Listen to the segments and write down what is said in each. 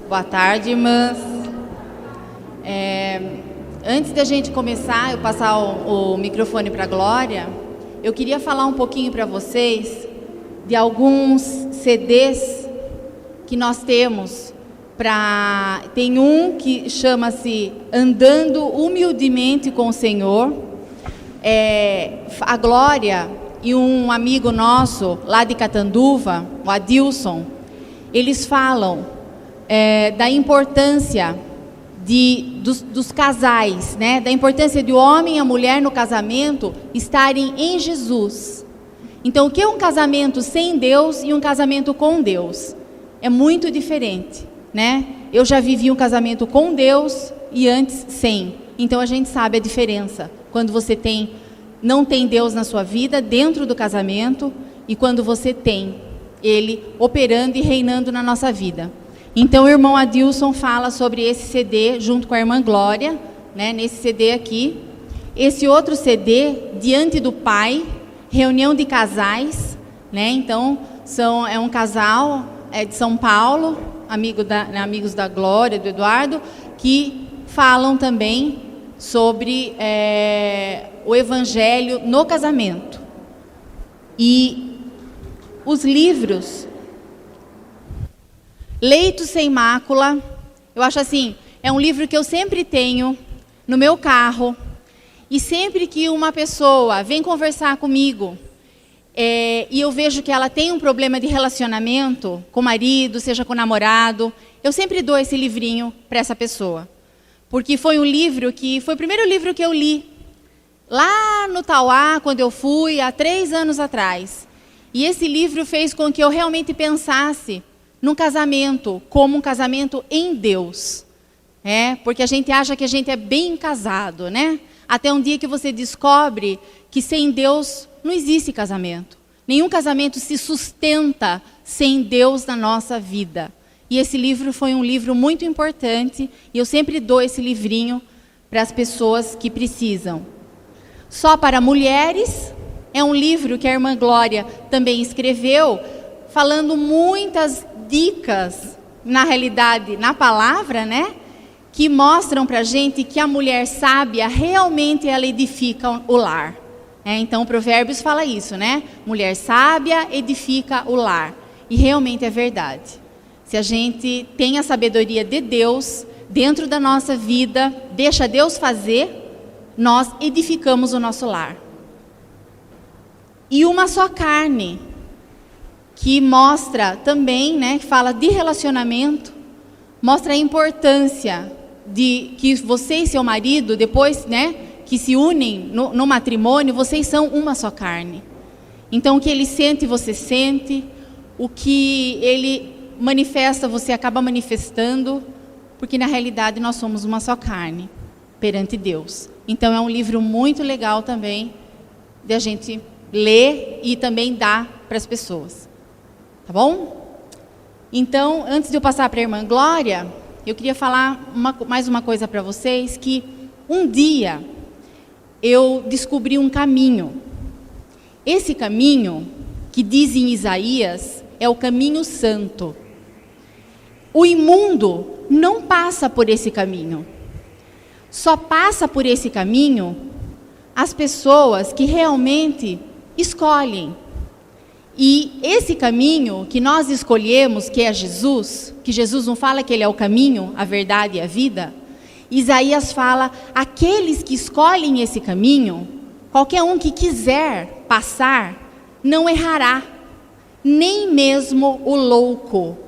Boa tarde, irmãs. Antes da gente começar, eu passar o microfone para a Glória, eu queria falar um pouquinho para vocês de alguns CDs que nós temos. Tem um que chama-se Andando Humildemente com o Senhor. A Glória e um amigo nosso lá de Catanduva, o Adilson, eles falam da importância dos casais, né? Da importância de o homem e a mulher no casamento estarem em Jesus. Então, o que é um casamento sem Deus e um casamento com Deus? É muito diferente, né? Eu já vivi um casamento com Deus e antes sem. Então, a gente sabe a diferença quando você não tem Deus na sua vida dentro do casamento e quando você tem Ele operando e reinando na nossa vida. Então, o irmão Adilson fala sobre esse CD junto com a irmã Glória, né, nesse CD aqui. Esse outro CD, Diante do Pai, reunião de casais, né? Então, é um casal de São Paulo, amigos da Glória, do Eduardo, que falam também sobre o Evangelho no casamento. E os livros... Leito Sem Mácula, eu acho assim, é um livro que eu sempre tenho no meu carro, e sempre que uma pessoa vem conversar comigo, e eu vejo que ela tem um problema de relacionamento com o marido, seja com o namorado, eu sempre dou esse livrinho para essa pessoa. Porque foi o primeiro livro que eu li, lá no Tauá, quando eu fui, há 3 anos atrás. E esse livro fez com que eu realmente pensasse num casamento, como um casamento em Deus. Porque a gente acha que a gente é bem casado, né? Até um dia que você descobre que sem Deus não existe casamento. Nenhum casamento se sustenta sem Deus na nossa vida. E esse livro foi um livro muito importante, e eu sempre dou esse livrinho para as pessoas que precisam. Só para Mulheres, é um livro que a irmã Glória também escreveu, falando muitas dicas, na realidade, na palavra, né? Que mostram para a gente que a mulher sábia, realmente ela edifica o lar. Então, o Provérbios fala isso, né? Mulher sábia edifica o lar. E realmente é verdade. Se a gente tem a sabedoria de Deus dentro da nossa vida, deixa Deus fazer, nós edificamos o nosso lar. E Uma Só Carne, que mostra também, né, que fala de relacionamento, mostra a importância de que você e seu marido, depois, né, que se unem no matrimônio, vocês são uma só carne. Então, o que ele sente, você sente, o que ele manifesta, você acaba manifestando, porque na realidade nós somos uma só carne perante Deus. Então, é um livro muito legal também de a gente ler e também dar para as pessoas. Tá bom? Então, antes de eu passar para a irmã Glória, eu queria falar mais uma coisa para vocês, que um dia eu descobri um caminho. Esse caminho, que diz em Isaías, é o caminho santo. O imundo não passa por esse caminho. Só passa por esse caminho as pessoas que realmente escolhem. E esse caminho que nós escolhemos, que é Jesus, que Jesus não fala que Ele é o caminho, a verdade e a vida, Isaías fala, aqueles que escolhem esse caminho, qualquer um que quiser passar, não errará, nem mesmo o louco.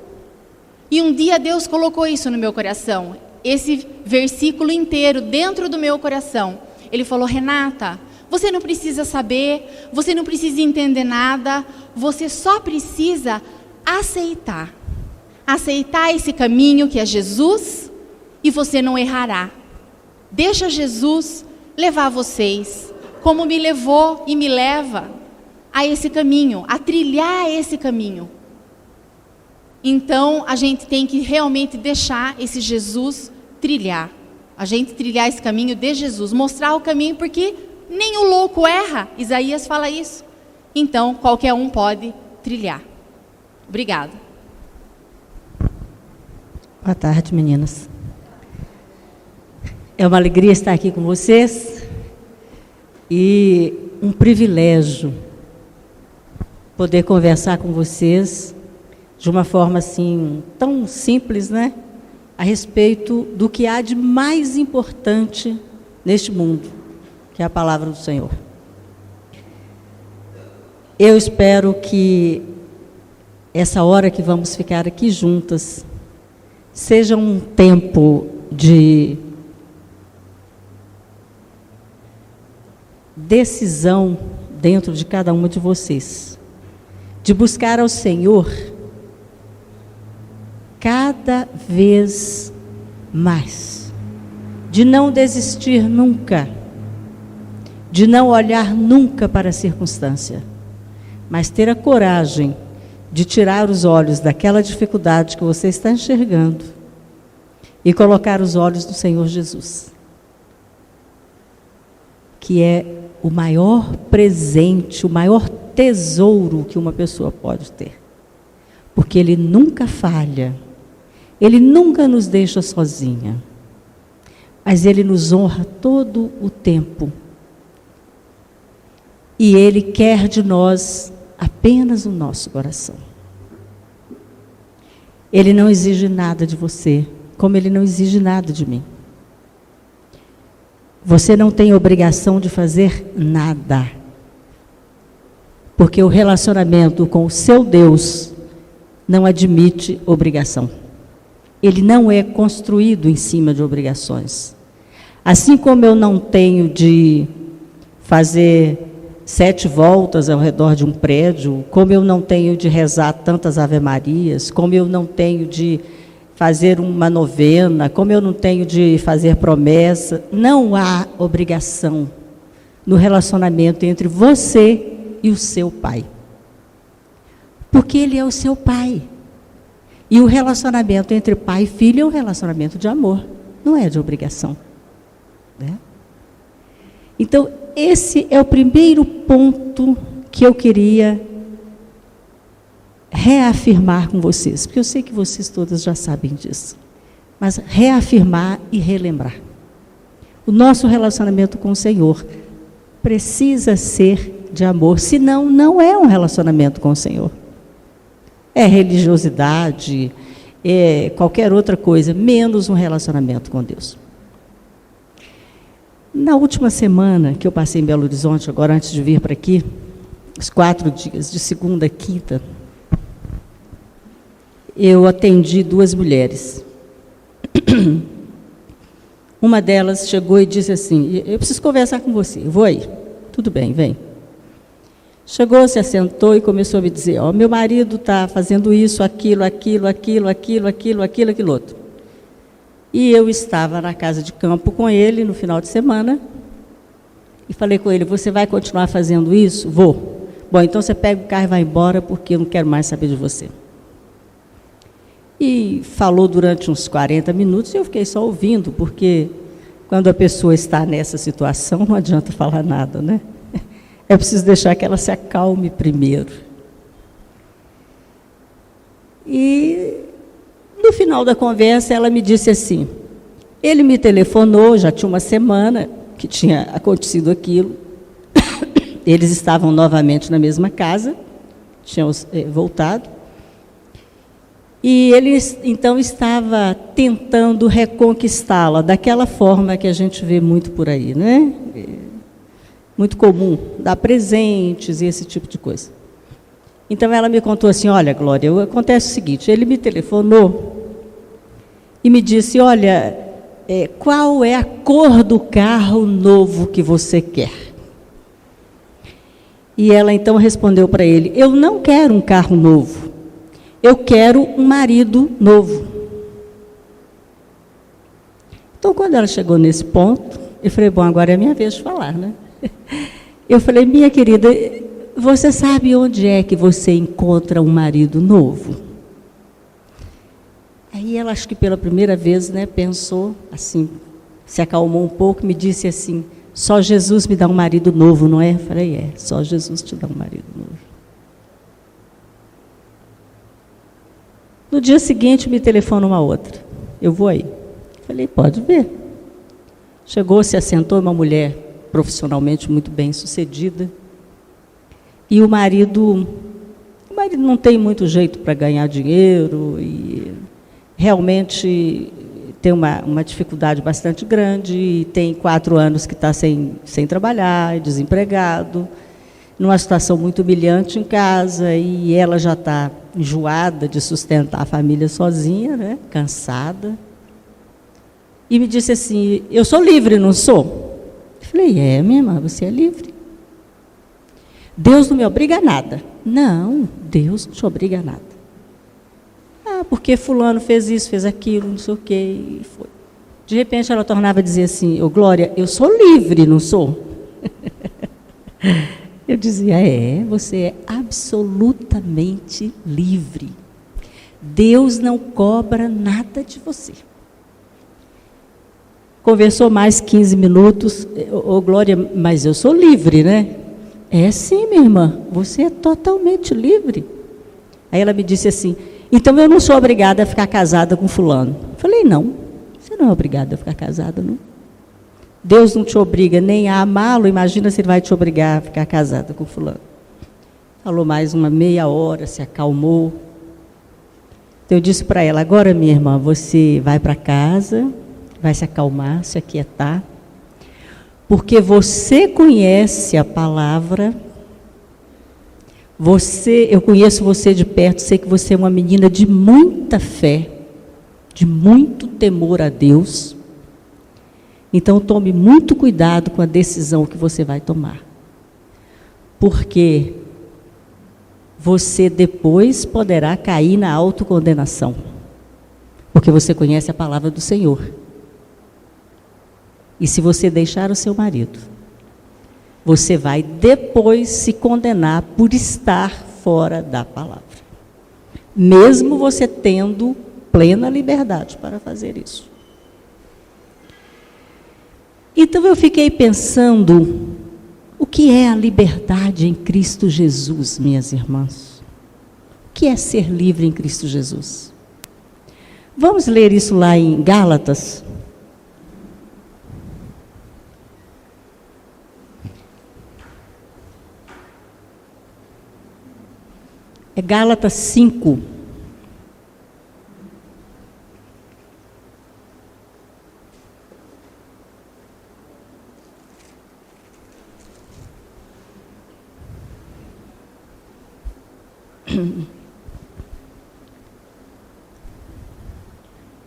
E um dia Deus colocou isso no meu coração, esse versículo inteiro dentro do meu coração. Ele falou, Renata, você não precisa saber, você não precisa entender nada, você só precisa aceitar. Aceitar esse caminho que é Jesus e você não errará. Deixa Jesus levar vocês, como me levou e me leva a esse caminho, a trilhar esse caminho. Então, a gente tem que realmente deixar esse Jesus trilhar. A gente trilhar esse caminho de Jesus, mostrar o caminho, porque nem o louco erra. Isaías fala isso. Então, qualquer um pode trilhar. Obrigada. Boa tarde, meninas. É uma alegria estar aqui com vocês e um privilégio poder conversar com vocês de uma forma assim tão simples, né? A respeito do que há de mais importante neste mundo, que é a palavra do Senhor. Eu espero que essa hora que vamos ficar aqui juntas seja um tempo de decisão dentro de cada uma de vocês, de buscar ao Senhor cada vez mais, de não desistir nunca, de não olhar nunca para a circunstância, mas ter a coragem de tirar os olhos daquela dificuldade que você está enxergando e colocar os olhos no Senhor Jesus, que é o maior presente, o maior tesouro que uma pessoa pode ter, porque Ele nunca falha, Ele nunca nos deixa sozinha, mas Ele nos honra todo o tempo, e Ele quer de nós apenas o nosso coração. Ele não exige nada de você, como Ele não exige nada de mim. Você não tem obrigação de fazer nada, porque o relacionamento com o seu Deus não admite obrigação. Ele não é construído em cima de obrigações. Assim como eu não tenho de fazer 7 voltas ao redor de um prédio, como eu não tenho de rezar tantas ave-marias, como eu não tenho de fazer uma novena, como eu não tenho de fazer promessa, não há obrigação no relacionamento entre você e o seu pai. Porque Ele é o seu pai. E o relacionamento entre pai e filho é um relacionamento de amor, não é de obrigação, né? Então, esse é o primeiro ponto que eu queria reafirmar com vocês, porque eu sei que vocês todas já sabem disso, mas reafirmar e relembrar. O nosso relacionamento com o Senhor precisa ser de amor, senão não é um relacionamento com o Senhor. É religiosidade, é qualquer outra coisa, menos um relacionamento com Deus. Na última semana que eu passei em Belo Horizonte, agora antes de vir para aqui, os 4 dias, de segunda a quinta, eu atendi 2 mulheres. Uma delas chegou e disse assim, eu preciso conversar com você, eu vou aí. Tudo bem, vem. Chegou, se assentou e começou a me dizer, meu marido está fazendo isso, aquilo outro. E eu estava na casa de campo com ele no final de semana e falei com ele, você vai continuar fazendo isso? Vou. Bom, então você pega o carro e vai embora porque eu não quero mais saber de você. E falou durante uns 40 minutos e eu fiquei só ouvindo, porque quando a pessoa está nessa situação não adianta falar nada, né? É preciso deixar que ela se acalme primeiro. E no final da conversa, ela me disse assim, ele me telefonou, já tinha uma semana que tinha acontecido aquilo, eles estavam novamente na mesma casa, tinham voltado, e ele então estava tentando reconquistá-la, daquela forma que a gente vê muito por aí, né? Muito comum, dar presentes e esse tipo de coisa. Então, ela me contou assim, olha, Glória, acontece o seguinte, ele me telefonou e me disse, olha, qual é a cor do carro novo que você quer? E ela então respondeu para ele, eu não quero um carro novo, eu quero um marido novo. Então, quando ela chegou nesse ponto, eu falei, bom, agora é a minha vez de falar, né? Eu falei, minha querida, você sabe onde é que você encontra um marido novo? Aí ela, acho que pela primeira vez, né, pensou assim, se acalmou um pouco, me disse assim, só Jesus me dá um marido novo, não é? Eu falei, só Jesus te dá um marido novo. No dia seguinte, me telefona uma outra. eu vou aí. Falei, pode ver. Chegou, se assentou, uma mulher profissionalmente muito bem sucedida. E o marido não tem muito jeito para ganhar dinheiro e realmente tem uma dificuldade bastante grande, e tem 4 anos que está sem trabalhar, desempregado, numa situação muito humilhante em casa, e ela já está enjoada de sustentar a família sozinha, né, cansada. E me disse assim, eu sou livre, não sou? Eu falei, minha irmã, você é livre. Deus não me obriga a nada. Não, Deus não te obriga a nada. Porque fulano fez isso, fez aquilo, não sei o quê, e foi. De repente ela tornava a dizer assim, Glória, eu sou livre, não sou? Eu dizia, você é absolutamente livre. Deus não cobra nada de você. Conversou mais 15 minutos, Glória, mas eu sou livre, né? Sim, minha irmã, você é totalmente livre. Aí ela me disse assim, então eu não sou obrigada a ficar casada com fulano. Falei, não, você não é obrigada a ficar casada, não. Deus não te obriga nem a amá-lo, imagina se ele vai te obrigar a ficar casada com fulano. Falou mais uma meia hora, se acalmou. Então eu disse para ela, agora minha irmã, você vai para casa, vai se acalmar, se aquietar, porque você conhece a palavra, eu conheço você de perto, sei que você é uma menina de muita fé, de muito temor a Deus. Então tome muito cuidado com a decisão que você vai tomar, porque você depois poderá cair na autocondenação, porque você conhece a palavra do Senhor. E se você deixar o seu marido, você vai depois se condenar por estar fora da palavra, mesmo você tendo plena liberdade para fazer isso. Então eu fiquei pensando, o que é a liberdade em Cristo Jesus, minhas irmãs? O que é ser livre em Cristo Jesus? Vamos ler isso lá em Gálatas. É Gálatas 5.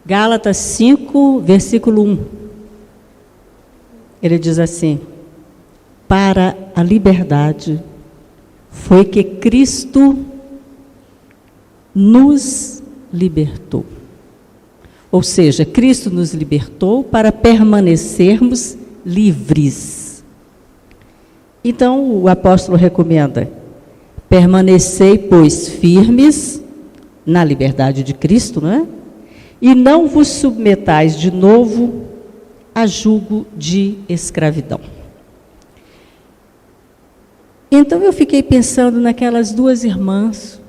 Gálatas 5, versículo 1. Ele diz assim: para a liberdade foi que Cristo nos libertou. Ou seja, Cristo nos libertou para permanecermos livres. Então, o apóstolo recomenda: permanecei, pois, firmes na liberdade de Cristo, não é? E não vos submetais de novo a jugo de escravidão. Então eu fiquei pensando naquelas 2 irmãs,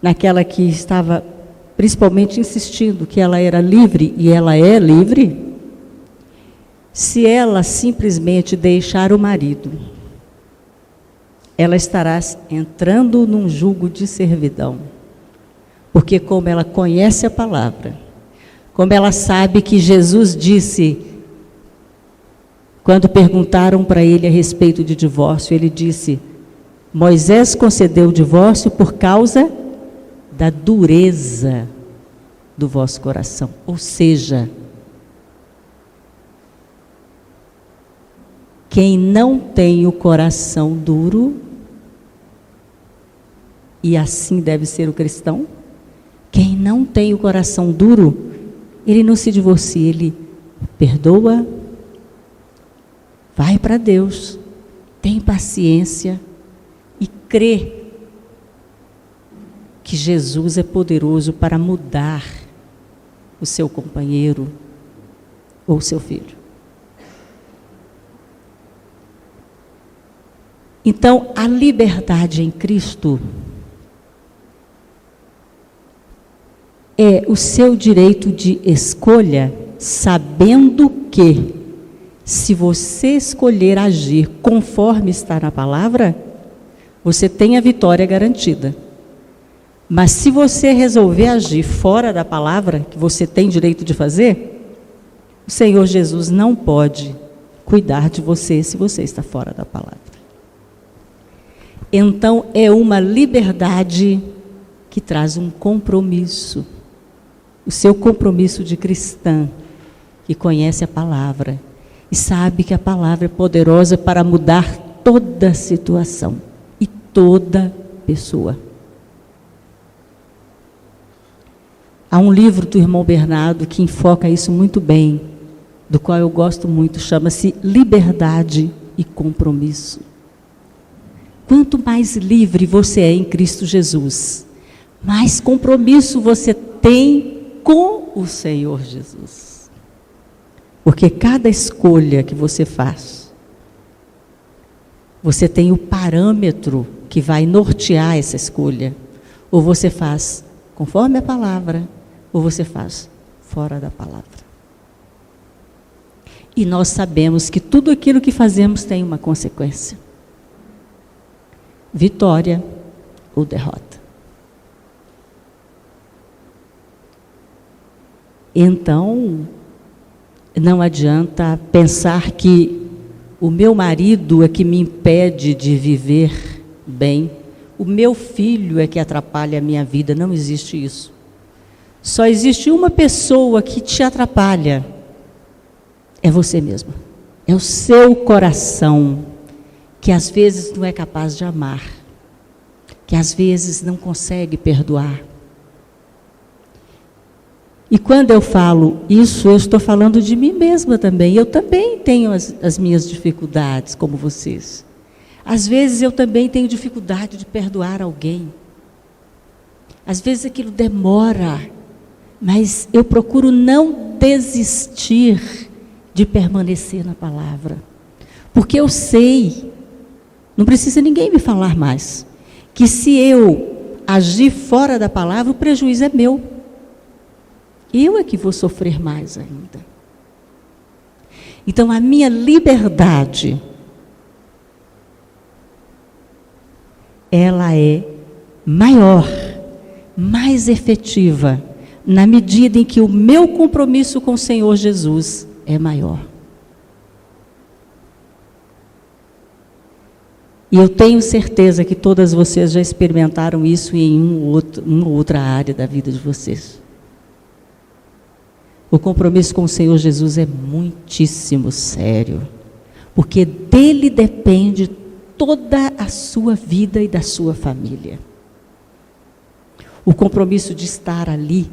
naquela que estava principalmente insistindo que ela era livre, e ela é livre, se ela simplesmente deixar o marido, ela estará entrando num jugo de servidão. Porque como ela conhece a palavra, como ela sabe que Jesus disse, quando perguntaram para ele a respeito de divórcio, ele disse: Moisés concedeu o divórcio por causa da dureza do vosso coração. Ou seja, quem não tem o coração duro, e assim deve ser o cristão, quem não tem o coração duro, ele não se divorcia, ele perdoa, vai para Deus, tem paciência e crê que Jesus é poderoso para mudar o seu companheiro ou o seu filho. Então, a liberdade em Cristo é o seu direito de escolha, sabendo que, se você escolher agir conforme está na palavra, você tem a vitória garantida. Mas se você resolver agir fora da palavra, que você tem direito de fazer, o Senhor Jesus não pode cuidar de você se você está fora da palavra. Então, é uma liberdade que traz um compromisso. O seu compromisso de cristã, que conhece a palavra e sabe que a palavra é poderosa para mudar toda situação e toda pessoa. Há um livro do irmão Bernardo que enfoca isso muito bem, do qual eu gosto muito, chama-se Liberdade e Compromisso. Quanto mais livre você é em Cristo Jesus, mais compromisso você tem com o Senhor Jesus. Porque cada escolha que você faz, você tem o parâmetro que vai nortear essa escolha. Ou você faz conforme a palavra, ou você faz fora da palavra. E nós sabemos que tudo aquilo que fazemos tem uma consequência. Vitória ou derrota. Então, não adianta pensar que o meu marido é que me impede de viver bem, o meu filho é que atrapalha a minha vida. Não existe isso. Só existe uma pessoa que te atrapalha, é você mesma. É o seu coração, que às vezes não é capaz de amar, que às vezes não consegue perdoar. E quando eu falo isso, eu estou falando de mim mesma também. Eu também tenho as minhas dificuldades, como vocês. Às vezes eu também tenho dificuldade de perdoar alguém. Às vezes aquilo demora, mas eu procuro não desistir de permanecer na palavra. Porque eu sei, não precisa ninguém me falar mais, que se eu agir fora da palavra, o prejuízo é meu. Eu é que vou sofrer mais ainda. Então, a minha liberdade, ela é maior, mais efetiva, na medida em que o meu compromisso com o Senhor Jesus é maior. E eu tenho certeza que todas vocês já experimentaram isso em uma outra área da vida de vocês. O compromisso com o Senhor Jesus é muitíssimo sério, porque dele depende toda a sua vida e da sua família. O compromisso de estar ali,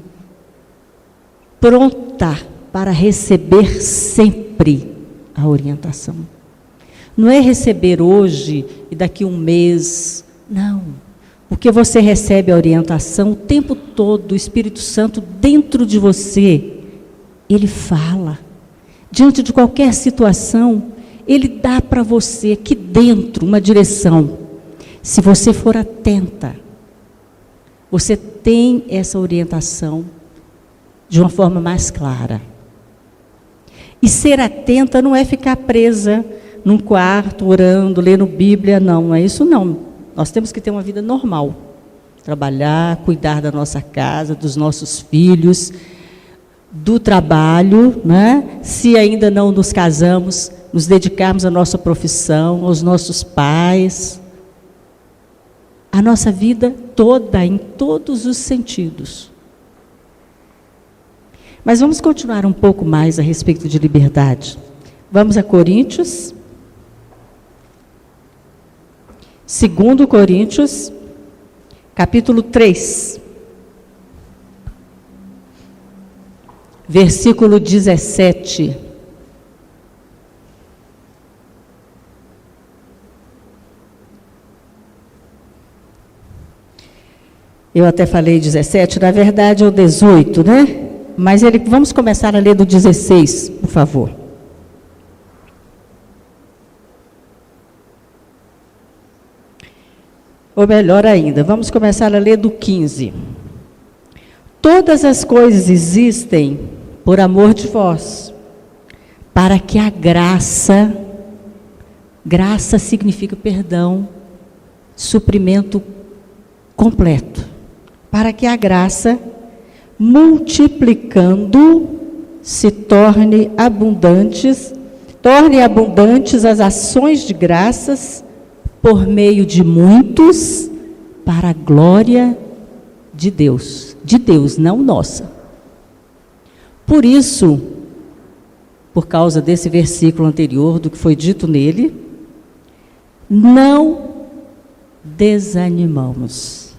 pronta para receber sempre a orientação. Não é receber hoje e daqui um mês, não. Porque você recebe a orientação o tempo todo, o Espírito Santo dentro de você. Ele fala, diante de qualquer situação, Ele dá para você aqui dentro uma direção. Se você for atenta, você tem essa orientação de uma forma mais clara. E ser atenta não é ficar presa num quarto, orando, lendo Bíblia, não é isso não. Nós temos que ter uma vida normal. Trabalhar, cuidar da nossa casa, dos nossos filhos, do trabalho, né? Se ainda não nos casamos, nos dedicarmos à nossa profissão, aos nossos pais, a nossa vida toda, em todos os sentidos. Mas vamos continuar um pouco mais a respeito de liberdade. Vamos a Coríntios, 2 Coríntios, capítulo 3. Versículo 17. Eu até falei 17, na verdade é o 18, né? Mas vamos começar a ler do 16, por favor. Ou melhor ainda, vamos começar a ler do 15. Todas as coisas existem por amor de vós, para que a graça significa perdão, suprimento completo, para que a graça, multiplicando, se torne abundantes as ações de graças por meio de muitos, para a glória de Deus, não nossa. Por isso, por causa desse versículo anterior, do que foi dito nele, não desanimamos.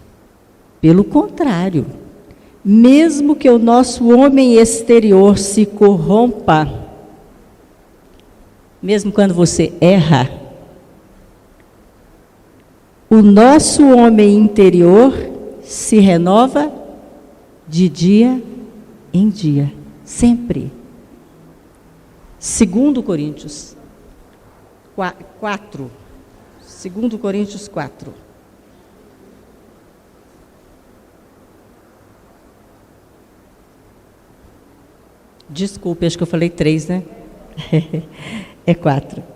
Pelo contrário, mesmo que o nosso homem exterior se corrompa, mesmo quando você erra, o nosso homem interior se renova de dia em dia, sempre. 2 Coríntios 4. 2 Coríntios 4. Desculpe, acho que eu falei 3, né? É 4.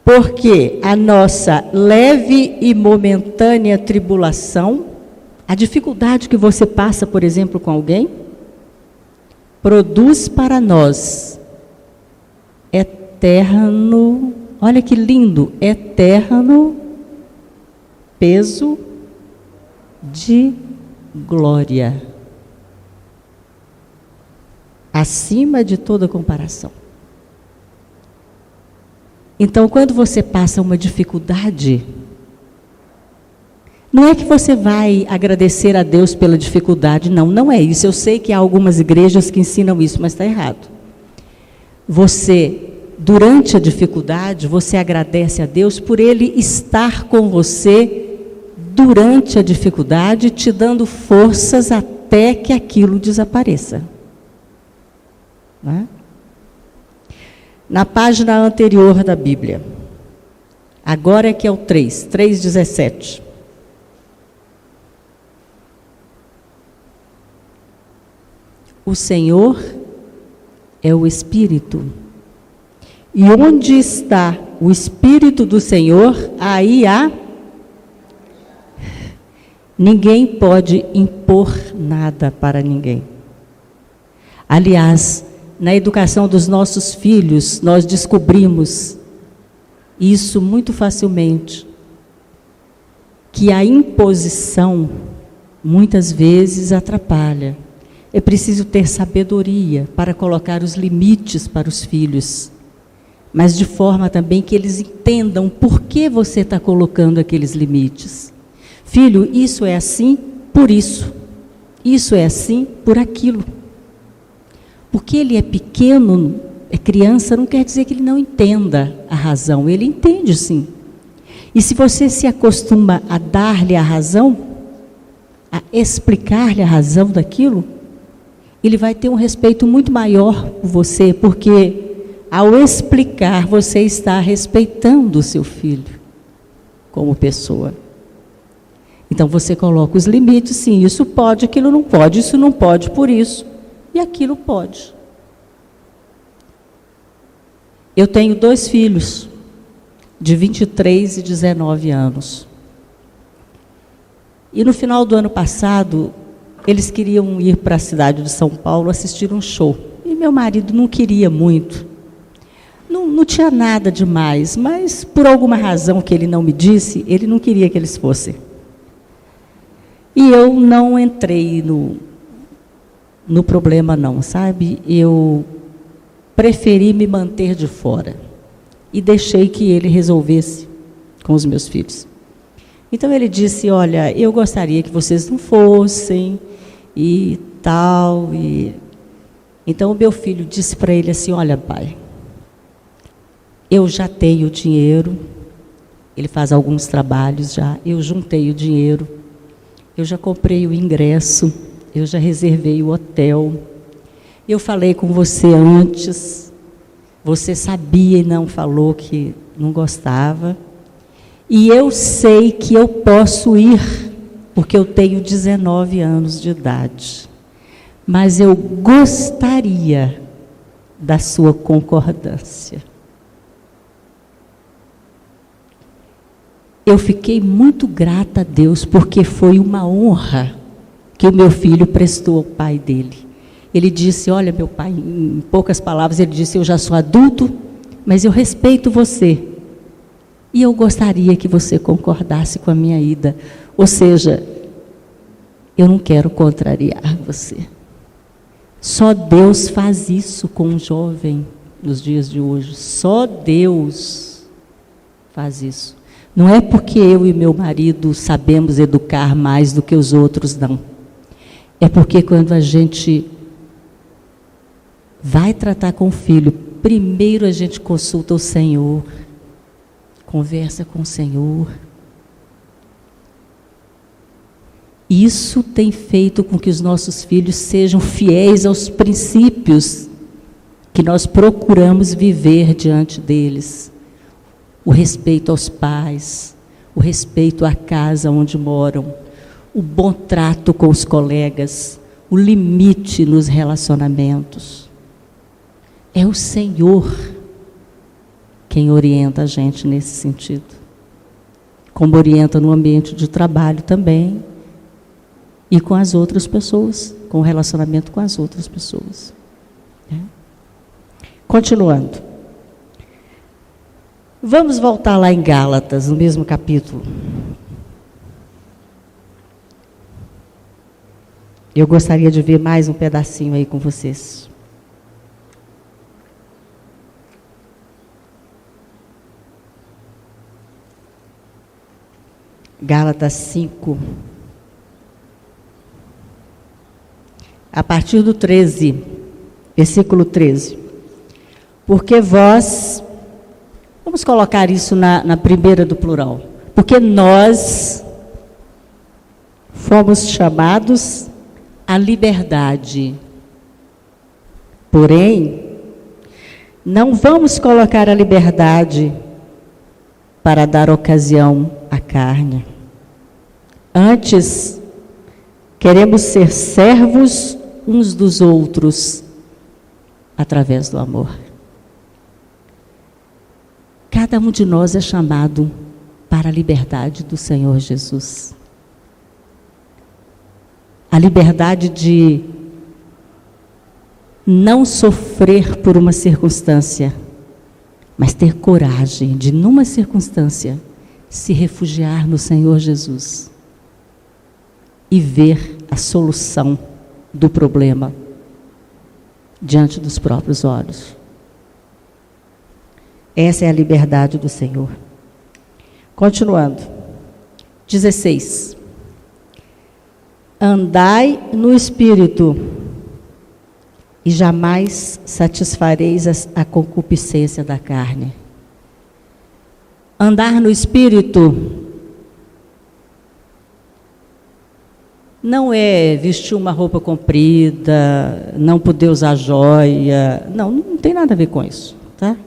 Porque a nossa leve e momentânea tribulação, a dificuldade que você passa, por exemplo, com alguém, produz para nós eterno, olha que lindo, eterno peso de glória, acima de toda comparação. Então, quando você passa uma dificuldade, não é que você vai agradecer a Deus pela dificuldade, não é isso. Eu sei que há algumas igrejas que ensinam isso, mas está errado. Você, durante a dificuldade, você agradece a Deus por Ele estar com você durante a dificuldade, te dando forças até que aquilo desapareça. Não é? Na página anterior da Bíblia, agora é que é o 3:17. O Senhor é o Espírito, e onde está o Espírito do Senhor, aí há. Ninguém pode impor nada para ninguém. Aliás, na educação dos nossos filhos, nós descobrimos isso muito facilmente, que a imposição muitas vezes atrapalha. É preciso ter sabedoria para colocar os limites para os filhos, mas de forma também que eles entendam por que você está colocando aqueles limites. Filho, isso é assim por isso é assim por aquilo. Porque ele é pequeno, é criança, não quer dizer que ele não entenda a razão. Ele entende, sim. E se você se acostuma a dar-lhe a razão, a explicar-lhe a razão daquilo, ele vai ter um respeito muito maior por você, porque ao explicar, você está respeitando o seu filho como pessoa. Então você coloca os limites, sim, isso pode, aquilo não pode, isso não pode por isso. E aquilo pode. Eu tenho 2 filhos, de 23 e 19 anos. E no final do ano passado, eles queriam ir para a cidade de São Paulo assistir um show. E meu marido não queria muito. Não tinha nada demais, mas por alguma razão que ele não me disse, ele não queria que eles fossem. E eu não entrei no problema não, sabe? Eu preferi me manter de fora e deixei que ele resolvesse com os meus filhos. Então ele disse, olha, eu gostaria que vocês não fossem e tal. Então o meu filho disse para ele assim, olha pai, eu já tenho dinheiro, ele faz alguns trabalhos já, eu juntei o dinheiro, eu já comprei o ingresso, eu já reservei o hotel, eu falei com você antes, você sabia e não falou que não gostava, e eu sei que eu posso ir, porque eu tenho 19 anos de idade, mas eu gostaria da sua concordância. Eu fiquei muito grata a Deus, porque foi uma honra que o meu filho prestou ao pai dele. Ele disse: olha, meu pai, em poucas palavras, ele disse: eu já sou adulto, mas eu respeito você. E eu gostaria que você concordasse com a minha ida. Ou seja, eu não quero contrariar você. Só Deus faz isso com um jovem nos dias de hoje. Só Deus faz isso. Não é porque eu e meu marido sabemos educar mais do que os outros, não. É porque quando a gente vai tratar com o filho, primeiro a gente consulta o Senhor, conversa com o Senhor. Isso tem feito com que os nossos filhos sejam fiéis aos princípios que nós procuramos viver diante deles. O respeito aos pais, o respeito à casa onde moram, o bom trato com os colegas, o limite nos relacionamentos. É o Senhor quem orienta a gente nesse sentido. Como orienta no ambiente de trabalho também, e com as outras pessoas, com o relacionamento com as outras pessoas. Continuando. Vamos voltar lá em Gálatas, no mesmo capítulo. Eu gostaria de ver mais um pedacinho aí com vocês. Gálatas 5. A partir do 13, versículo 13. Porque vós, vamos colocar isso na primeira do plural. Porque nós fomos chamados à liberdade. Porém, não vamos colocar a liberdade para dar ocasião à carne. Antes, queremos ser servos uns dos outros através do amor. Cada um de nós é chamado para a liberdade do Senhor Jesus. A liberdade de não sofrer por uma circunstância, mas ter coragem de, numa circunstância, se refugiar no Senhor Jesus e ver a solução do problema diante dos próprios olhos. Essa é a liberdade do Senhor. Continuando. 16. Andai no Espírito, e jamais satisfareis a concupiscência da carne. Andar no Espírito não é vestir uma roupa comprida, não poder usar joia, não tem nada a ver com isso, tá?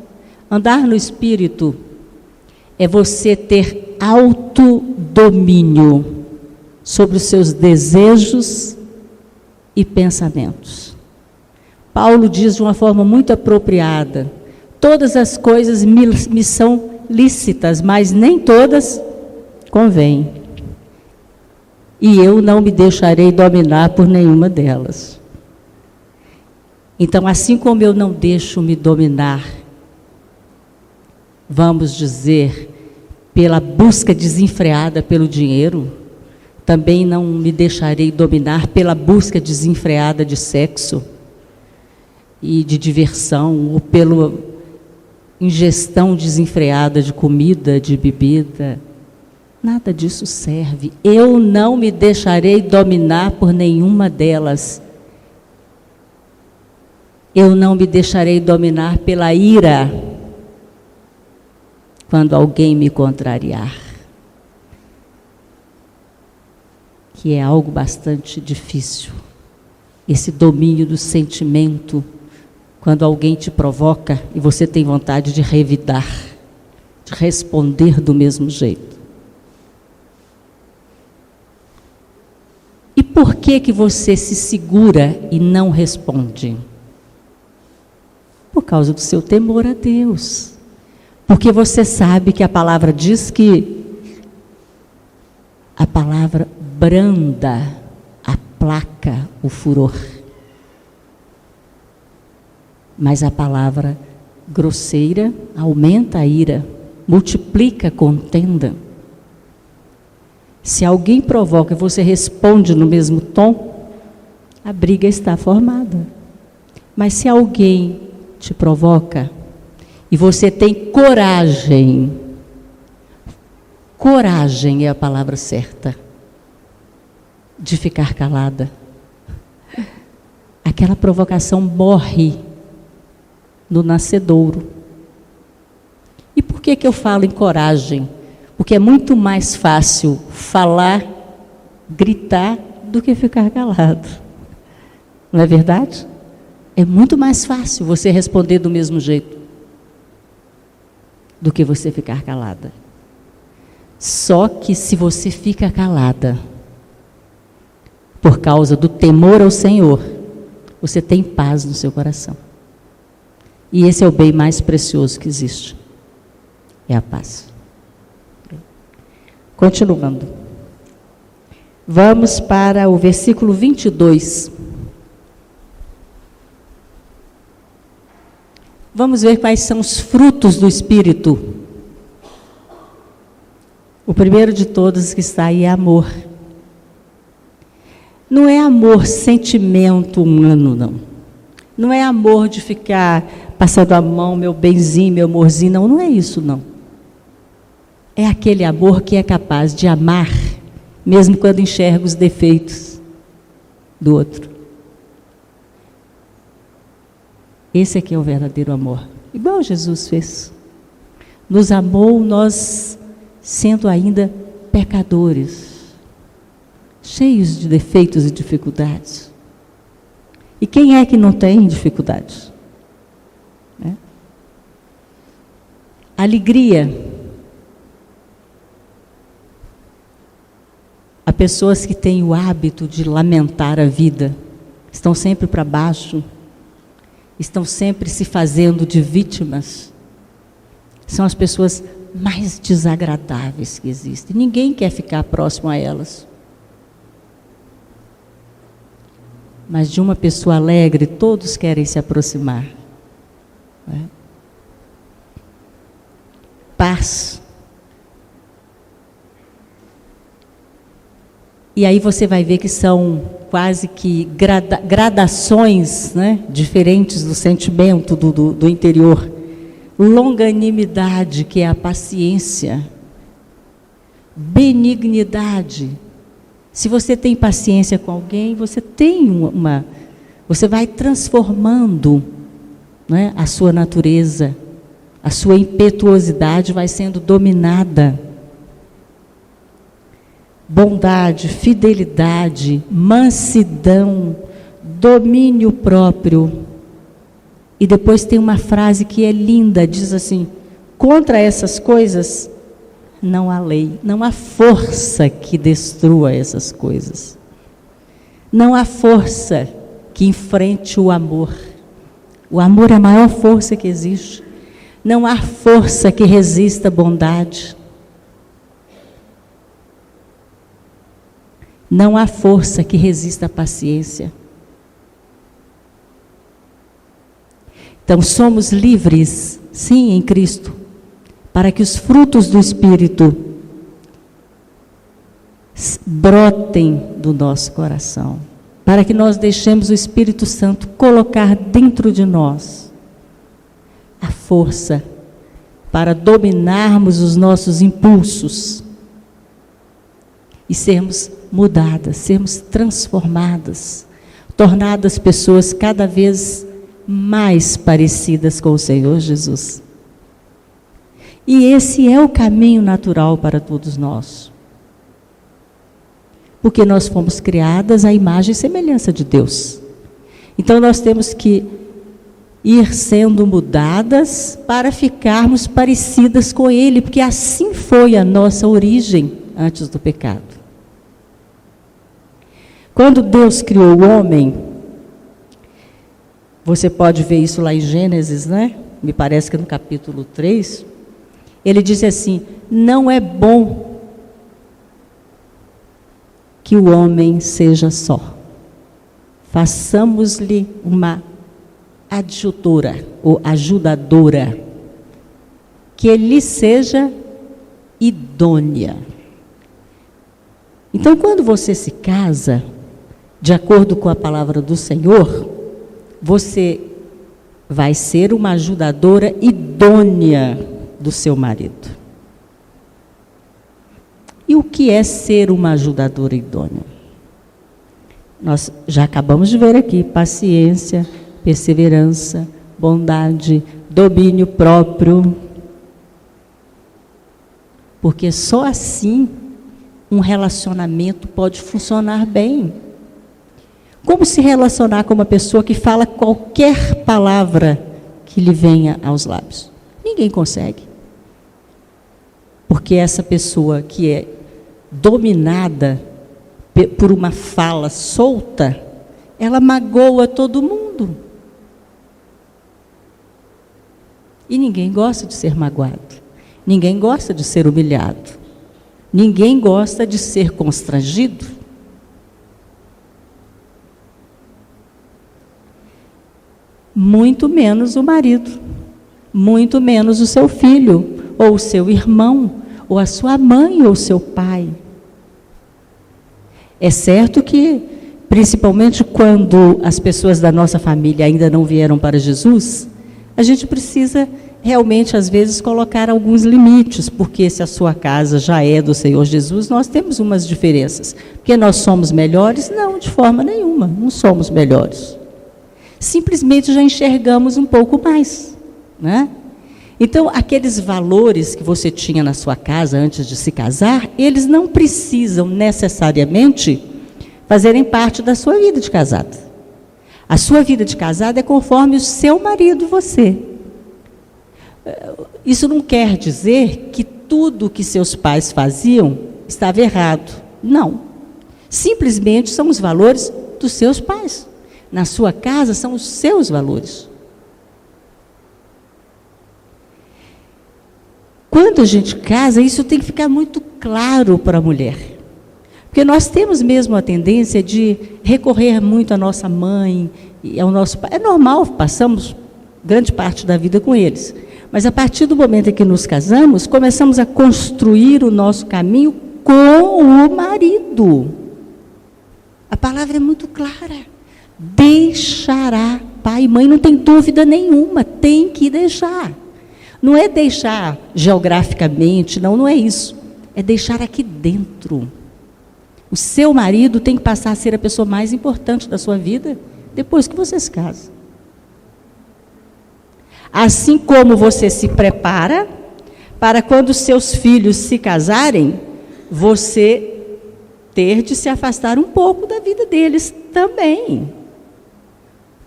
Andar no Espírito é você ter autodomínio sobre os seus desejos e pensamentos. Paulo diz de uma forma muito apropriada: todas as coisas me são lícitas, mas nem todas convêm. E eu não me deixarei dominar por nenhuma delas. Então, assim como eu não deixo me dominar, vamos dizer, pela busca desenfreada pelo dinheiro, também não me deixarei dominar pela busca desenfreada de sexo e de diversão, ou pela ingestão desenfreada de comida, de bebida. Nada disso serve. Eu não me deixarei dominar por nenhuma delas. Eu não me deixarei dominar pela ira quando alguém me contrariar. Que é algo bastante difícil. Esse domínio do sentimento, quando alguém te provoca e você tem vontade de revidar, de responder do mesmo jeito. por que você se segura e não responde? Por causa do seu temor a Deus. Porque você sabe que a palavra diz que a palavra branda aplaca o furor. Mas a palavra grosseira aumenta a ira, multiplica a contenda. Se alguém provoca e você responde no mesmo tom, a briga está formada. Mas se alguém te provoca e você tem coragem, coragem é a palavra certa, de ficar calada, aquela provocação morre no nascedouro. E por que eu falo em coragem? Porque é muito mais fácil falar, gritar, do que ficar calado. Não é verdade? É muito mais fácil você responder do mesmo jeito do que você ficar calada. Só que se você fica calada, por causa do temor ao Senhor, você tem paz no seu coração. E esse é o bem mais precioso que existe. É a paz. Continuando. Vamos para o versículo 22. Vamos ver quais são os frutos do Espírito. O primeiro de todos que está aí é amor. Não é amor sentimento humano, não. Não é amor de ficar passando a mão, meu benzinho, meu amorzinho, não. Não é isso, não. É aquele amor que é capaz de amar, mesmo quando enxerga os defeitos do outro. Esse aqui é o verdadeiro amor. Igual Jesus fez. Nos amou, nós sendo ainda pecadores, cheios de defeitos e dificuldades. E quem é que não tem dificuldades? Alegria. Há pessoas que têm o hábito de lamentar a vida, estão sempre para baixo, estão sempre se fazendo de vítimas. São as pessoas mais desagradáveis que existem. Ninguém quer ficar próximo a elas. Mas de uma pessoa alegre, todos querem se aproximar. Paz. E aí você vai ver que são quase que gradações, diferentes do sentimento do interior. Longanimidade, que é a paciência. Benignidade. Se você tem paciência com alguém, você tem você vai transformando, a sua natureza, a sua impetuosidade vai sendo dominada. Bondade, fidelidade, mansidão, domínio próprio. E depois tem uma frase que é linda, diz assim: contra essas coisas não há lei, não há força que destrua essas coisas. Não há força que enfrente o amor. O amor é a maior força que existe. Não há força que resista à bondade. Não há força que resista à paciência. Então, somos livres, sim, em Cristo, para que os frutos do Espírito brotem do nosso coração, para que nós deixemos o Espírito Santo colocar dentro de nós a força para dominarmos os nossos impulsos e sermos mudadas, sermos transformadas, tornadas pessoas cada vez mais parecidas com o Senhor Jesus. E esse é o caminho natural para todos nós. Porque nós fomos criadas à imagem e semelhança de Deus. Então nós temos que ir sendo mudadas para ficarmos parecidas com Ele, porque assim foi a nossa origem antes do pecado. Quando Deus criou o homem, você pode ver isso lá em Gênesis, né? Me parece que no capítulo 3, ele diz assim: não é bom que o homem seja só. Façamos-lhe uma adjutora ou ajudadora, que ele seja idônea. Então, quando você se casa, de acordo com a palavra do Senhor, você vai ser uma ajudadora idônea do seu marido. E o que é ser uma ajudadora idônea? Nós já acabamos de ver aqui: paciência, perseverança, bondade, domínio próprio. Porque só assim um relacionamento pode funcionar bem. Como se relacionar com uma pessoa que fala qualquer palavra que lhe venha aos lábios? Ninguém consegue. Porque essa pessoa que é dominada por uma fala solta, ela magoa todo mundo. E ninguém gosta de ser magoado. Ninguém gosta de ser humilhado. Ninguém gosta de ser constrangido. Muito menos o marido, muito menos o seu filho, ou o seu irmão, ou a sua mãe, ou o seu pai. É certo que, principalmente quando as pessoas da nossa família ainda não vieram para Jesus, a gente precisa realmente, às vezes, colocar alguns limites, porque se a sua casa já é do Senhor Jesus, nós temos umas diferenças. Porque nós somos melhores? Não, de forma nenhuma, não somos melhores. Simplesmente já enxergamos um pouco mais, né? Então, aqueles valores que você tinha na sua casa antes de se casar, eles não precisam necessariamente fazerem parte da sua vida de casada. A sua vida de casada é conforme o seu marido e você. Isso não quer dizer que tudo que seus pais faziam estava errado. Não. Simplesmente são os valores dos seus pais. Na sua casa são os seus valores. Quando a gente casa, isso tem que ficar muito claro para a mulher. Porque nós temos mesmo a tendência de recorrer muito à nossa mãe e ao nosso pai. É normal, passamos grande parte da vida com eles. Mas a partir do momento em que nos casamos, começamos a construir o nosso caminho com o marido. A palavra é muito clara. Deixará pai e mãe, não tem dúvida nenhuma, tem que deixar. Não é deixar geograficamente, não é isso. É deixar aqui dentro. O seu marido tem que passar a ser a pessoa mais importante da sua vida depois que você se casa. Assim como você se prepara para quando seus filhos se casarem, você ter de se afastar um pouco da vida deles também.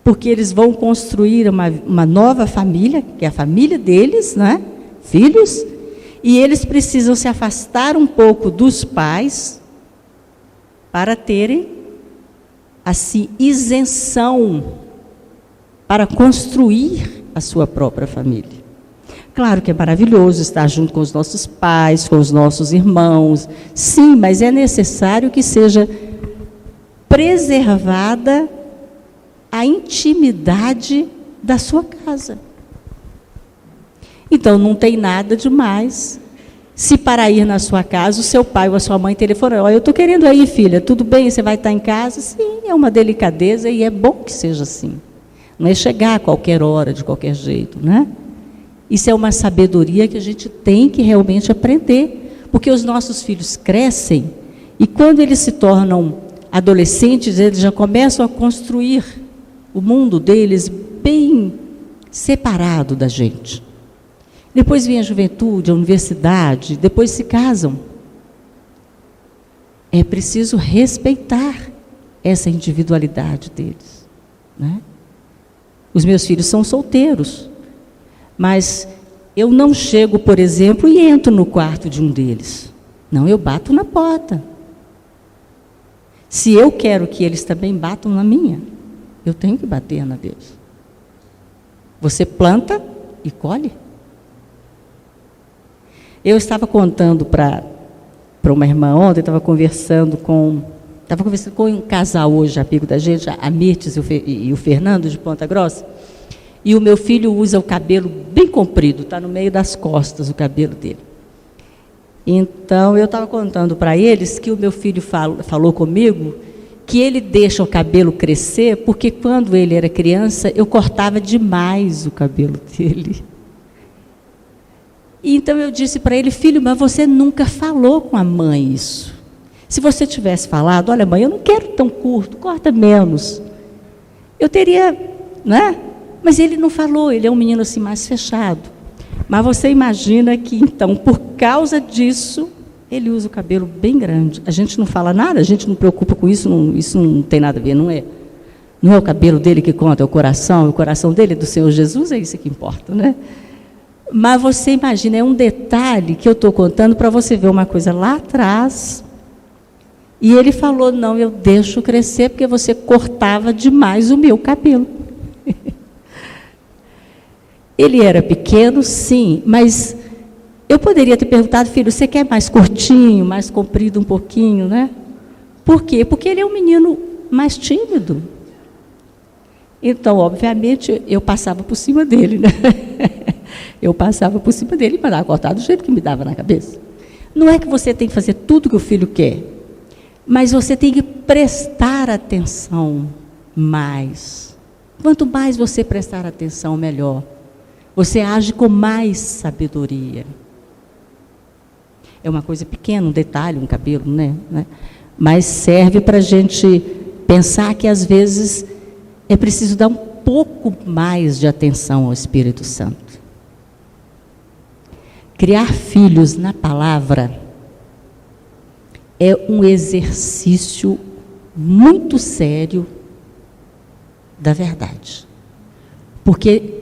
Porque eles vão construir uma nova família, que é a família deles, né? Filhos, e eles precisam se afastar um pouco dos pais para terem, assim, isenção para construir a sua própria família. Claro que é maravilhoso estar junto com os nossos pais, com os nossos irmãos, sim, mas é necessário que seja preservada a intimidade da sua casa. Então, não tem nada demais se para ir na sua casa, o seu pai ou a sua mãe telefonam: olha, eu estou querendo ir, filha, tudo bem, você vai estar em casa? Sim, é uma delicadeza e é bom que seja assim. Não é chegar a qualquer hora, de qualquer jeito, né? Isso é uma sabedoria que a gente tem que realmente aprender, porque os nossos filhos crescem e quando eles se tornam adolescentes, eles já começam a construir o mundo deles bem separado da gente. Depois vem a juventude, a universidade, depois se casam. É preciso respeitar essa individualidade deles, né? Os meus filhos são solteiros, mas eu não chego, por exemplo, e entro no quarto de um deles. Não, eu bato na porta. Se eu quero que eles também batam na minha, eu tenho que bater na deles. Você planta e colhe. Eu estava contando para uma irmã ontem, estava conversando com um casal hoje, amigo da gente, a Mirtes e o Fernando de Ponta Grossa, e o meu filho usa o cabelo bem comprido, está no meio das costas o cabelo dele. Então, eu estava contando para eles que o meu filho falou comigo que ele deixa o cabelo crescer, porque quando ele era criança, eu cortava demais o cabelo dele. Então, eu disse para ele, filho, mas você nunca falou com a mãe isso. Se você tivesse falado, olha, mãe, eu não quero tão curto, corta menos. Eu teria, né? Mas ele não falou, ele é um menino assim mais fechado. Mas você imagina que, então, por causa disso, ele usa o cabelo bem grande. A gente não fala nada, a gente não preocupa com isso, isso não tem nada a ver, não é? Não é o cabelo dele que conta, é o coração dele é do Senhor Jesus, é isso que importa, né? Mas você imagina, é um detalhe que eu estou contando para você ver uma coisa lá atrás. E ele falou, não, eu deixo crescer porque você cortava demais o meu cabelo. Ele era pequeno, sim, mas eu poderia ter perguntado, filho, você quer mais curtinho, mais comprido um pouquinho, né? Por quê? Porque ele é um menino mais tímido. Então, obviamente, eu passava por cima dele, né? Eu passava por cima dele e mandava cortar do jeito que me dava na cabeça. Não é que você tem que fazer tudo que o filho quer, mas você tem que prestar atenção mais. Quanto mais você prestar atenção, melhor. Você age com mais sabedoria. É uma coisa pequena, um detalhe, um cabelo, né? Mas serve para a gente pensar que, às vezes, é preciso dar um pouco mais de atenção ao Espírito Santo. Criar filhos na palavra é um exercício muito sério da verdade. Porque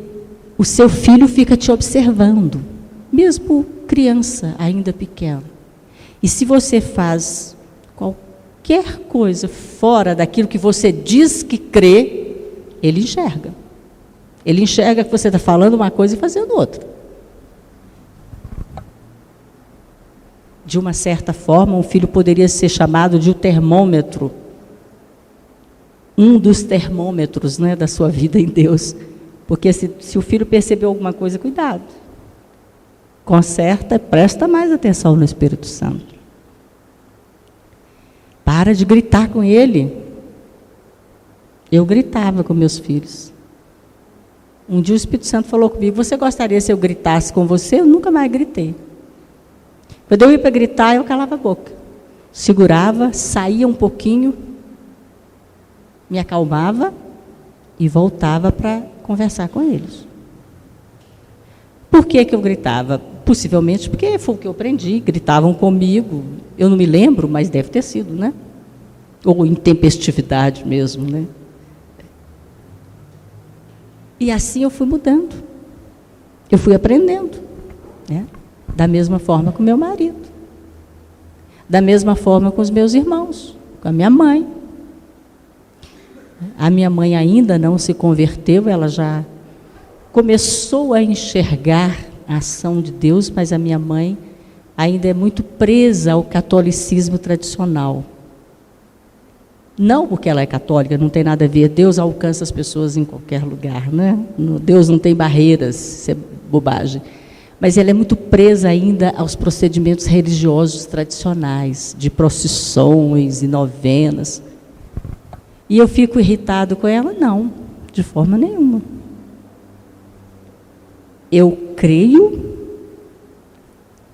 o seu filho fica te observando, mesmo criança, ainda pequeno. E se você faz qualquer coisa fora daquilo que você diz que crê, ele enxerga. Ele enxerga que você está falando uma coisa e fazendo outra. De uma certa forma, um filho poderia ser chamado de um termômetro. Um dos termômetros, né, da sua vida em Deus. Porque se o filho percebeu alguma coisa, cuidado. Conserta, presta mais atenção no Espírito Santo. Para de gritar com ele. Eu gritava com meus filhos. Um dia o Espírito Santo falou comigo, você gostaria se eu gritasse com você? Eu nunca mais gritei. Quando eu ia para gritar, eu calava a boca. Segurava, saía um pouquinho, me acalmava e voltava para conversar com eles. Por que eu gritava? Possivelmente porque foi o que eu aprendi, gritavam comigo, eu não me lembro, mas deve ter sido, né? Ou intempestividade mesmo, né? E assim eu fui mudando, eu fui aprendendo, né? Da mesma forma com meu marido, da mesma forma com os meus irmãos, com a minha mãe. A minha mãe ainda não se converteu, ela já começou a enxergar a ação de Deus, mas a minha mãe ainda é muito presa ao catolicismo tradicional. Não porque ela é católica, não tem nada a ver, Deus alcança as pessoas em qualquer lugar, né? Deus não tem barreiras, isso é bobagem. Mas ela é muito presa ainda aos procedimentos religiosos tradicionais, de procissões e novenas. E eu fico irritado com ela? Não, de forma nenhuma. Eu creio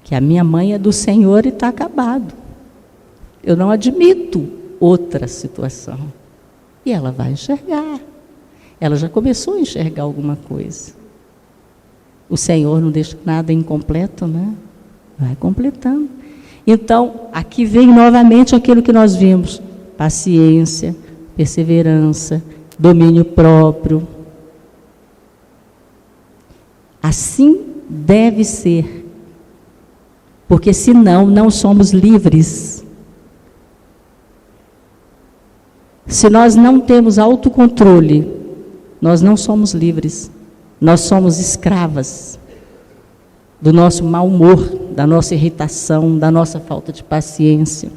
que a minha mãe é do Senhor e está acabado. Eu não admito outra situação. E ela vai enxergar. Ela já começou a enxergar alguma coisa. O Senhor não deixa nada incompleto, né? Vai completando. Então, aqui vem novamente aquilo que nós vimos. Paciência, perseverança, domínio próprio. Assim deve ser. Porque senão não somos livres. Se nós não temos autocontrole, nós não somos livres. Nós somos escravas do nosso mau humor, da nossa irritação, da nossa falta de paciência.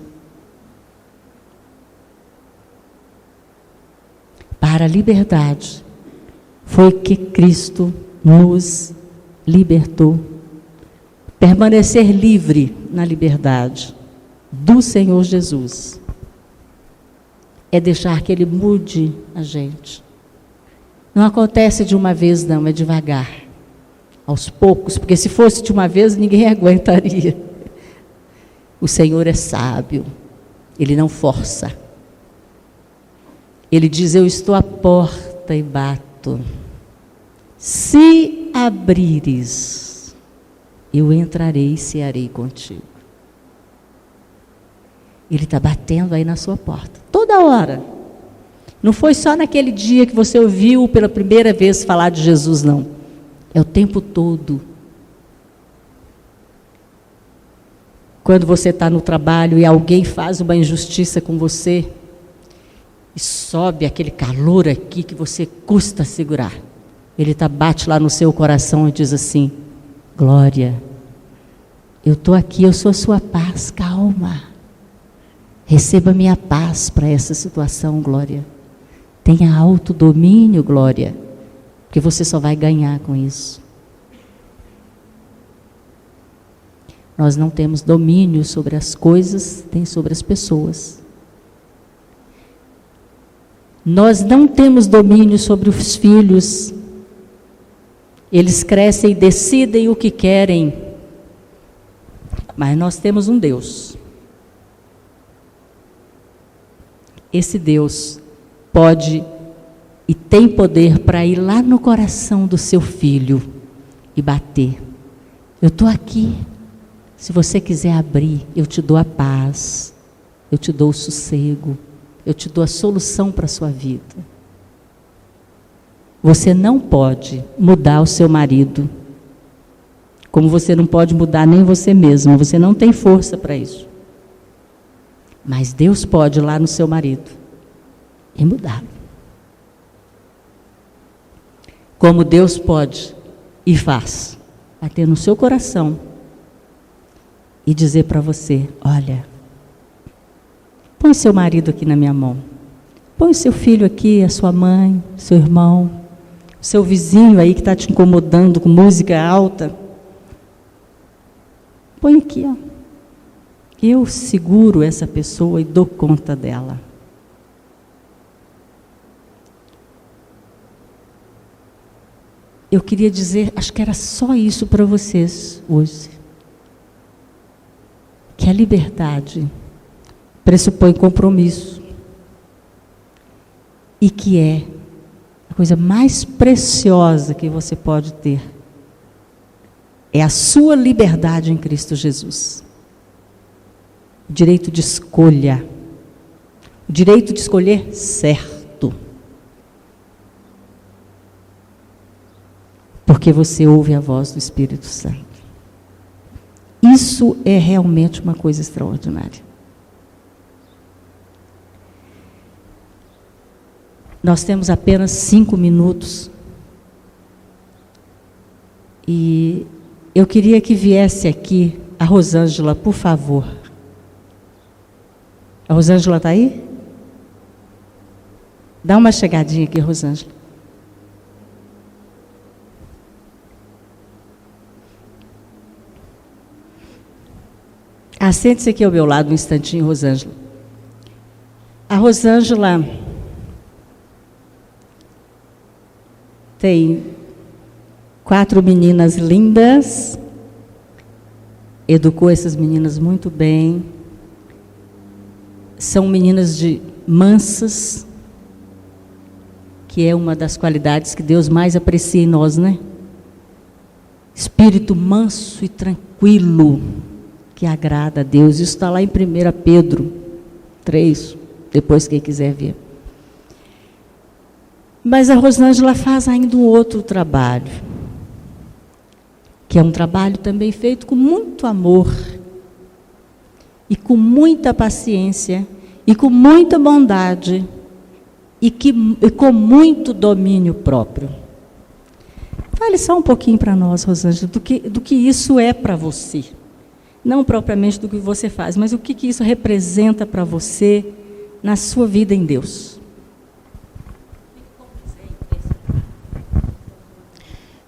Para a liberdade, foi que Cristo nos libertou. Permanecer livre na liberdade do Senhor Jesus é deixar que Ele mude a gente. Não acontece de uma vez, não, é devagar, aos poucos, porque se fosse de uma vez, ninguém aguentaria. O Senhor é sábio, Ele não força. Ele diz: eu estou à porta e bato. Se abrires, eu entrarei e cearei contigo. Ele está batendo aí na sua porta, toda hora. Não foi só naquele dia que você ouviu pela primeira vez falar de Jesus, não. É o tempo todo. Quando você está no trabalho e alguém faz uma injustiça com você, e sobe aquele calor aqui que você custa segurar. Ele bate lá no seu coração e diz assim: Glória, eu estou aqui, eu sou a sua paz, calma. Receba minha paz para essa situação, Glória. Tenha autodomínio, Glória, porque você só vai ganhar com isso. Nós não temos domínio sobre as coisas, nem sobre as pessoas. Nós não temos domínio sobre os filhos. Eles crescem e decidem o que querem. Mas nós temos um Deus. Esse Deus pode e tem poder para ir lá no coração do seu filho e bater. Eu estou aqui. Se você quiser abrir, eu te dou a paz. Eu te dou o sossego. Eu te dou a solução para a sua vida. Você não pode mudar o seu marido, como você não pode mudar nem você mesmo. Você não tem força para isso. Mas Deus pode ir lá no seu marido e mudá-lo. Como Deus pode e faz, bater no seu coração e dizer para você: olha, põe seu marido aqui na minha mão. Põe o seu filho aqui, a sua mãe, seu irmão, o seu vizinho aí que está te incomodando com música alta. Põe aqui, ó. Eu seguro essa pessoa e dou conta dela. Eu queria dizer, acho que era só isso para vocês hoje. Que a liberdade pressupõe compromisso. E que é a coisa mais preciosa que você pode ter. É a sua liberdade em Cristo Jesus. O direito de escolha. O direito de escolher certo. Porque você ouve a voz do Espírito Santo. Isso é realmente uma coisa extraordinária. Nós temos apenas 5 minutos. E eu queria que viesse aqui a Rosângela, por favor. A Rosângela está aí? Dá uma chegadinha aqui, Rosângela. Sente-se aqui ao meu lado um instantinho, Rosângela. A Rosângela tem 4 meninas lindas, educou essas meninas muito bem, são meninas mansas, que é uma das qualidades que Deus mais aprecia em nós, né? Espírito manso e tranquilo, que agrada a Deus. Isso está lá em 1 Pedro 3, depois quem quiser ver. Mas a Rosângela faz ainda um outro trabalho, que é um trabalho também feito com muito amor, e com muita paciência, e com muita bondade, e com muito domínio próprio. Fale só um pouquinho para nós, Rosângela, do que isso é para você. Não propriamente do que você faz, mas o que isso representa para você na sua vida em Deus.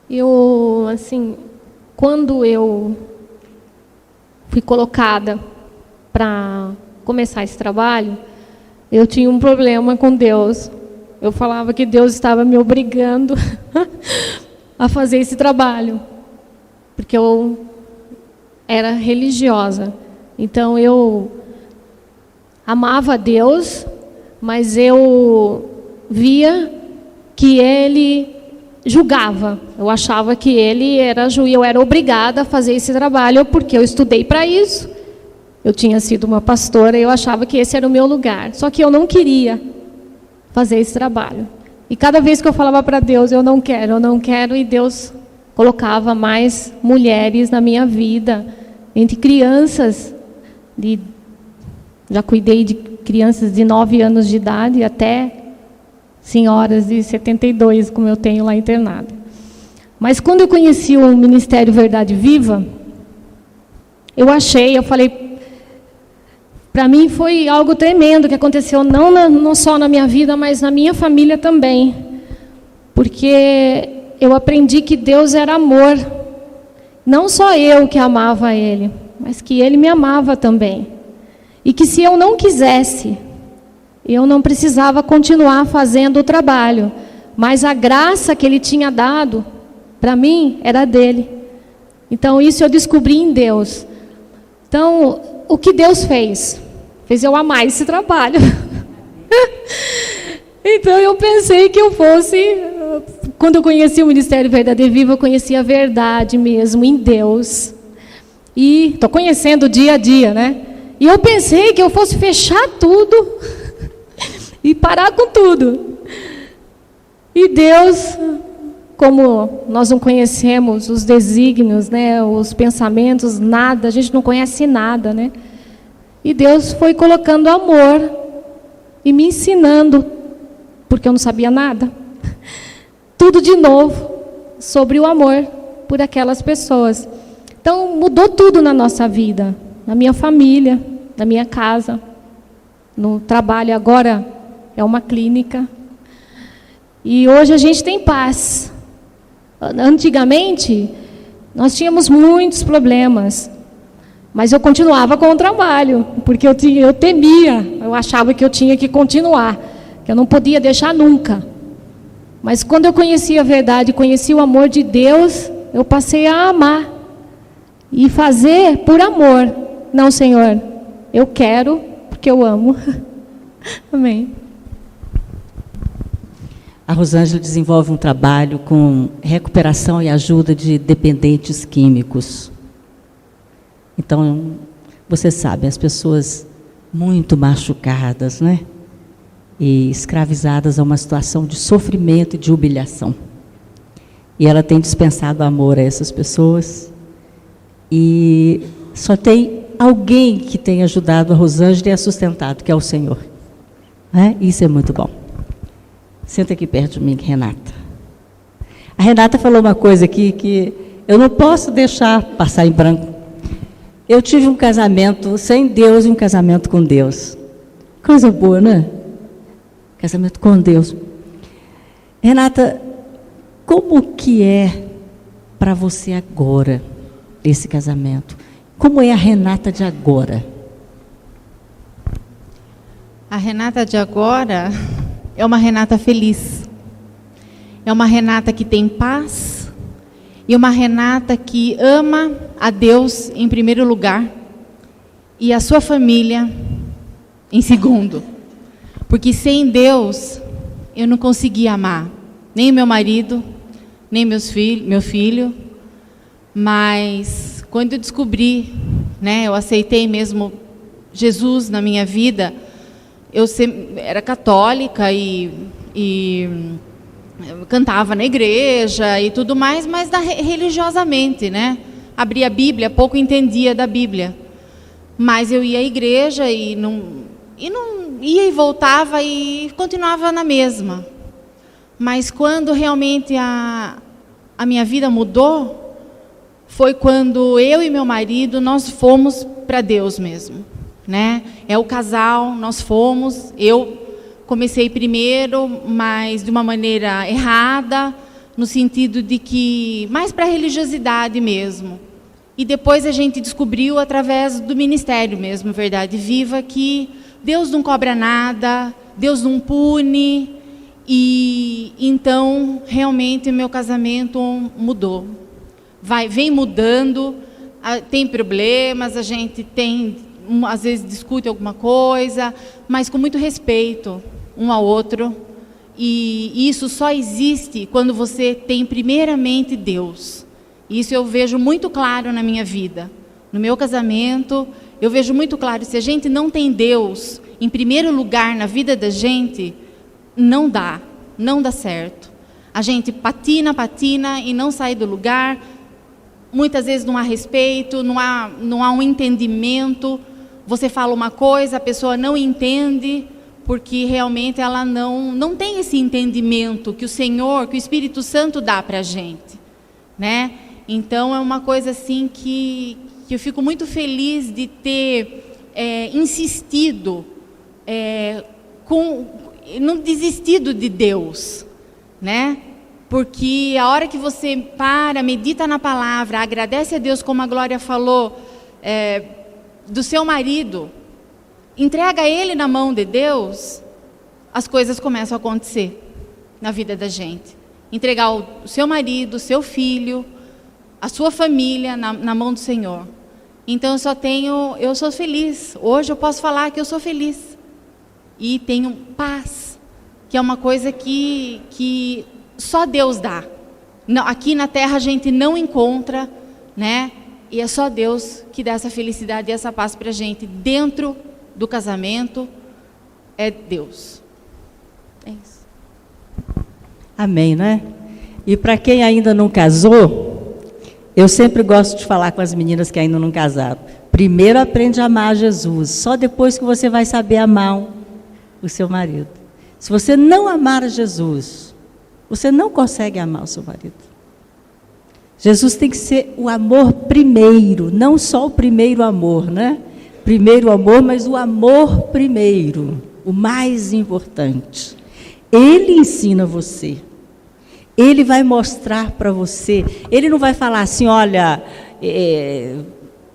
Eu, assim, quando eu fui colocada para começar esse trabalho, eu tinha um problema com Deus. Eu falava que Deus estava me obrigando a fazer esse trabalho, porque eu era religiosa. Então eu amava Deus, mas eu via que Ele julgava. Eu achava que Ele era juiz, eu era obrigada a fazer esse trabalho, porque eu estudei para isso. Eu tinha sido uma pastora e eu achava que esse era o meu lugar. Só que eu não queria fazer esse trabalho. E cada vez que eu falava para Deus, eu não quero, e Deus colocava mais mulheres na minha vida, entre crianças, já cuidei de crianças de 9 anos de idade até senhoras de 72, como eu tenho lá internada. Mas quando eu conheci o Ministério Verdade Viva, eu falei, para mim foi algo tremendo que aconteceu, não só na minha vida, mas na minha família também. Porque eu aprendi que Deus era amor. Não só eu que amava Ele, mas que Ele me amava também. E que se eu não quisesse, eu não precisava continuar fazendo o trabalho. Mas a graça que Ele tinha dado, para mim, era dele. Então, isso eu descobri em Deus. Então, o que Deus fez? Fez eu amar esse trabalho. Então, eu pensei que eu fosse... Quando eu conheci o Ministério Verdade Viva, eu conheci a verdade mesmo em Deus. E estou conhecendo dia a dia, né? E eu pensei que eu fosse fechar tudo e parar com tudo. E Deus, como nós não conhecemos os desígnios, né, os pensamentos, nada, a gente não conhece nada, né? E Deus foi colocando amor e me ensinando, porque eu não sabia nada, tudo de novo sobre o amor por aquelas pessoas. Então, mudou tudo na nossa vida, na minha família, na minha casa, no trabalho. Agora é uma clínica. E hoje a gente tem paz. Antigamente, nós tínhamos muitos problemas, mas eu continuava com o trabalho, porque eu temia, eu achava que eu tinha que continuar, que eu não podia deixar nunca. Mas quando eu conheci a verdade, conheci o amor de Deus, eu passei a amar e fazer por amor. Não, Senhor, eu quero porque eu amo. Amém. A Rosângela desenvolve um trabalho com recuperação e ajuda de dependentes químicos. Então, você sabe, as pessoas muito machucadas, né? E escravizadas a uma situação de sofrimento e de humilhação. E ela tem dispensado amor a essas pessoas. E só tem alguém que tem ajudado a Rosângela e a sustentado, que é o Senhor. Isso é muito bom. Senta aqui perto de mim, Renata. A Renata falou uma coisa aqui que eu não posso deixar passar em branco. Eu tive um casamento sem Deus e um casamento com Deus. Coisa boa, né? Casamento com Deus. Renata, como que é para você agora esse casamento? Como é a Renata de agora? A Renata de agora é uma Renata feliz. É uma Renata que tem paz. E uma Renata que ama a Deus em primeiro lugar. E a sua família em segundo. Porque sem Deus, eu não conseguia amar. Nem meu marido, nem meu filho. Mas quando eu descobri, né, eu aceitei mesmo Jesus na minha vida. Eu era católica e cantava na igreja e tudo mais, mas religiosamente, né? Abria a Bíblia, pouco entendia da Bíblia. Mas eu ia à igreja e não ia e voltava e continuava na mesma. Mas quando realmente a minha vida mudou, foi quando eu e meu marido, nós fomos para Deus mesmo, né? É o casal, nós fomos, eu comecei primeiro, mas de uma maneira errada, no sentido de que, mais para a religiosidade mesmo. E depois a gente descobriu, através do ministério mesmo, Verdade Viva, que Deus não cobra nada, Deus não pune. E então, realmente, o meu casamento mudou. Vem mudando, tem problemas, a gente tem, às vezes discute alguma coisa, mas com muito respeito um ao outro. E isso só existe quando você tem primeiramente Deus. Isso eu vejo muito claro na minha vida. No meu casamento, eu vejo muito claro, se a gente não tem Deus em primeiro lugar na vida da gente, não dá certo. A gente patina e não sai do lugar. Muitas vezes não há respeito, não há um entendimento. Você fala uma coisa, a pessoa não entende, porque realmente ela não tem esse entendimento que o Senhor, que o Espírito Santo dá para a gente, né? Então é uma coisa assim que eu fico muito feliz de ter insistido, não desistido de Deus, né? Porque a hora que você medita na palavra, agradece a Deus, como a Glória falou, do seu marido, entrega ele na mão de Deus, as coisas começam a acontecer na vida da gente. Entregar o seu marido, o seu filho, a sua família na mão do Senhor. Então eu sou feliz. Hoje eu posso falar que eu sou feliz. E tenho paz, que é uma coisa que só Deus dá. Aqui na terra a gente não encontra, né? E é só Deus que dá essa felicidade e essa paz para a gente. Dentro do casamento, é Deus. É isso. Amém, né? E para quem ainda não casou, eu sempre gosto de falar com as meninas que ainda não casaram. Primeiro aprende a amar Jesus, só depois que você vai saber amar o seu marido. Se você não amar a Jesus, você não consegue amar o seu marido. Jesus tem que ser o amor primeiro, não só o primeiro amor, né? Primeiro amor, mas o amor primeiro, o mais importante. Ele ensina você. Ele vai mostrar para você. Ele não vai falar assim, olha,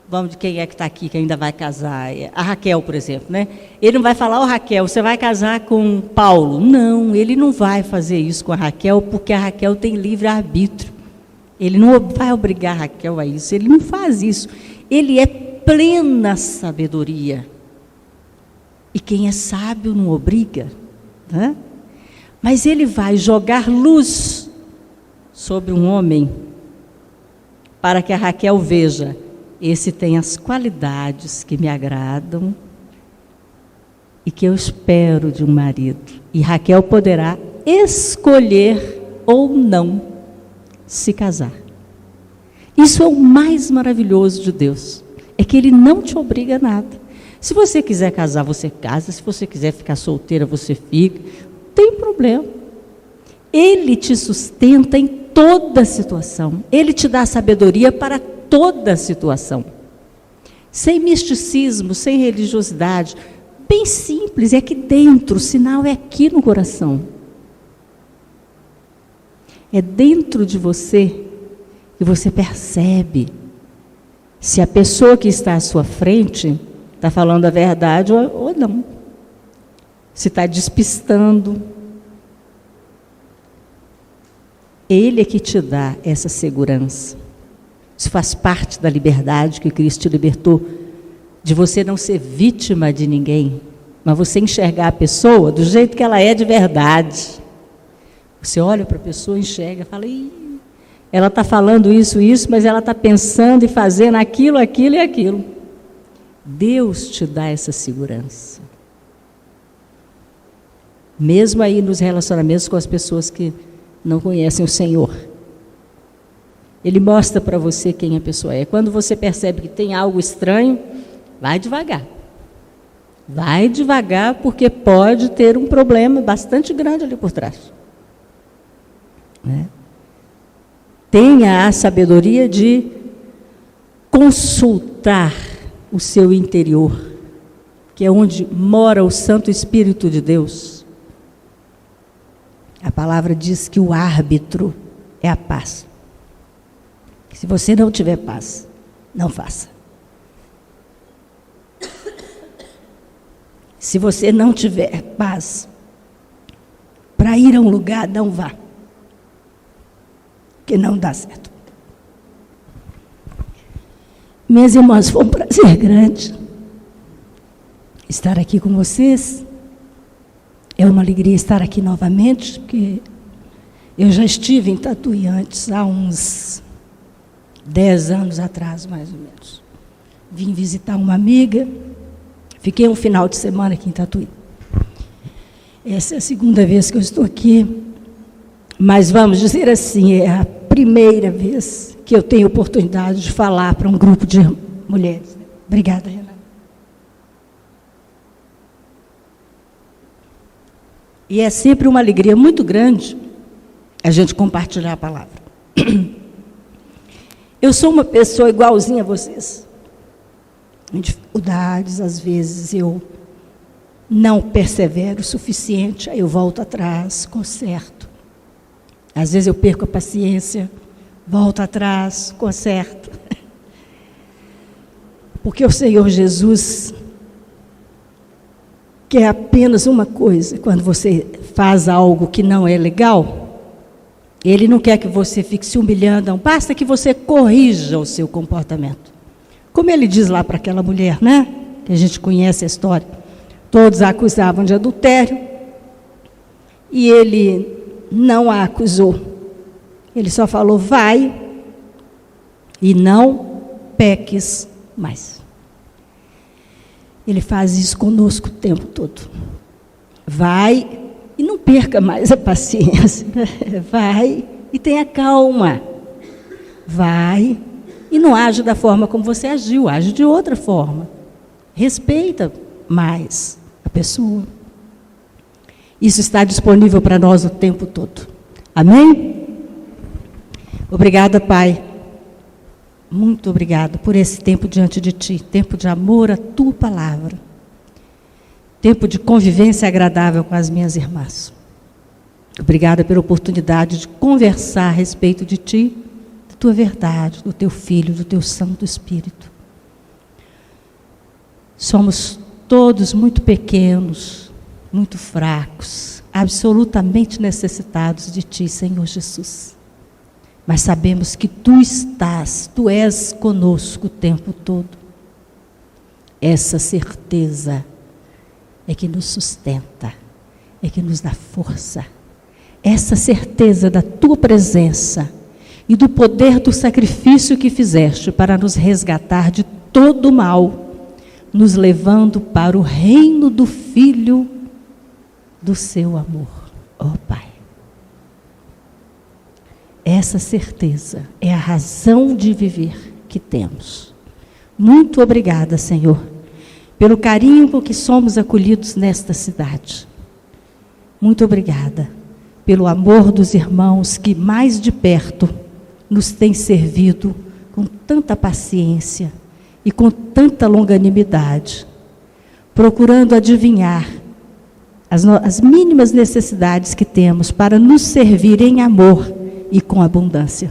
vamos de quem é que está aqui, que ainda vai casar. A Raquel, por exemplo, né? Ele não vai falar, Raquel, você vai casar com Paulo. Não, ele não vai fazer isso com a Raquel, porque a Raquel tem livre-arbítrio. Ele não vai obrigar a Raquel a isso, ele não faz isso. Ele é plena sabedoria. E quem é sábio não obriga, né? Mas ele vai jogar luz sobre um homem para que a Raquel veja, esse tem as qualidades que me agradam e que eu espero de um marido. E Raquel poderá escolher ou não se casar. Isso é o mais maravilhoso de Deus, é que Ele não te obriga a nada. Se você quiser casar, você casa. Se você quiser ficar solteira, você fica. Não tem problema. Ele te sustenta em toda situação. Ele te dá sabedoria para toda situação. Sem misticismo, sem religiosidade. Bem simples, é aqui dentro, o sinal é aqui no coração. É dentro de você que você percebe se a pessoa que está à sua frente está falando a verdade ou não. Se está despistando. Ele é que te dá essa segurança. Isso faz parte da liberdade que Cristo te libertou, de você não ser vítima de ninguém, mas você enxergar a pessoa do jeito que ela é de verdade. Você olha para a pessoa, enxerga, fala, ela está falando isso, mas ela está pensando e fazendo aquilo e aquilo. Deus te dá essa segurança. Mesmo aí nos relacionamentos com as pessoas que não conhecem o Senhor. Ele mostra para você quem a pessoa é. Quando você percebe que tem algo estranho, vai devagar. Vai devagar, porque pode ter um problema bastante grande ali por trás. Né? Tenha a sabedoria de consultar o seu interior, que é onde mora o Santo Espírito de Deus. A palavra diz que o árbitro é a paz. Se você não tiver paz, não faça. Se você não tiver paz, para ir a um lugar, não vá. Porque não dá certo. Minhas irmãs, foi um prazer grande estar aqui com vocês. É uma alegria estar aqui novamente, porque eu já estive em Tatuí antes, há uns 10 anos atrás, mais ou menos. Vim visitar uma amiga, fiquei um final de semana aqui em Tatuí. Essa é a segunda vez que eu estou aqui, mas vamos dizer assim, é a primeira vez que eu tenho oportunidade de falar para um grupo de mulheres. Obrigada, Renata. E é sempre uma alegria muito grande a gente compartilhar a palavra. Eu sou uma pessoa igualzinha a vocês. Em dificuldades, às vezes eu não persevero o suficiente, aí eu volto atrás, conserto. Às vezes eu perco a paciência, volto atrás, conserto. Porque o Senhor Jesus quer apenas uma coisa: quando você faz algo que não é legal, Ele não quer que você fique se humilhando, não. Basta que você corrija o seu comportamento. Como Ele diz lá para aquela mulher, né? Que a gente conhece a história. Todos a acusavam de adultério e Ele não a acusou. Ele só falou: vai e não peques mais. Ele faz isso conosco o tempo todo. Vai e não perca mais a paciência. Vai e tenha calma. Vai e não age da forma como você agiu, age de outra forma. Respeita mais a pessoa. Isso está disponível para nós o tempo todo. Amém? Obrigada, Pai. Muito obrigada por esse tempo diante de Ti, tempo de amor à Tua palavra, tempo de convivência agradável com as minhas irmãs. Obrigada pela oportunidade de conversar a respeito de Ti, da Tua verdade, do Teu Filho, do Teu Santo Espírito. Somos todos muito pequenos, muito fracos, absolutamente necessitados de Ti, Senhor Jesus. Mas sabemos que Tu estás, Tu és conosco o tempo todo. Essa certeza é que nos sustenta, é que nos dá força. Essa certeza da Tua presença e do poder do sacrifício que fizeste para nos resgatar de todo o mal, nos levando para o reino do Filho do Seu amor. Ó Pai. Essa certeza é a razão de viver que temos. Muito obrigada, Senhor, pelo carinho com que somos acolhidos nesta cidade. Muito obrigada pelo amor dos irmãos que mais de perto nos têm servido com tanta paciência e com tanta longanimidade, procurando adivinhar as mínimas necessidades que temos para nos servir em amor e com abundância.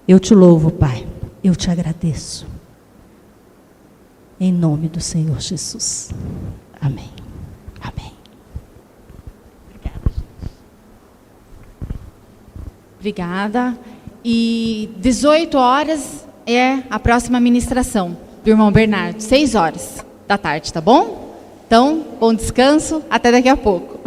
Eu Te louvo, Pai, eu Te agradeço. Em nome do Senhor Jesus. Amém. Amém. Obrigada. E 18 horas é a próxima ministração do irmão Bernardo, 6 horas da tarde, tá bom? Então, bom descanso, até daqui a pouco.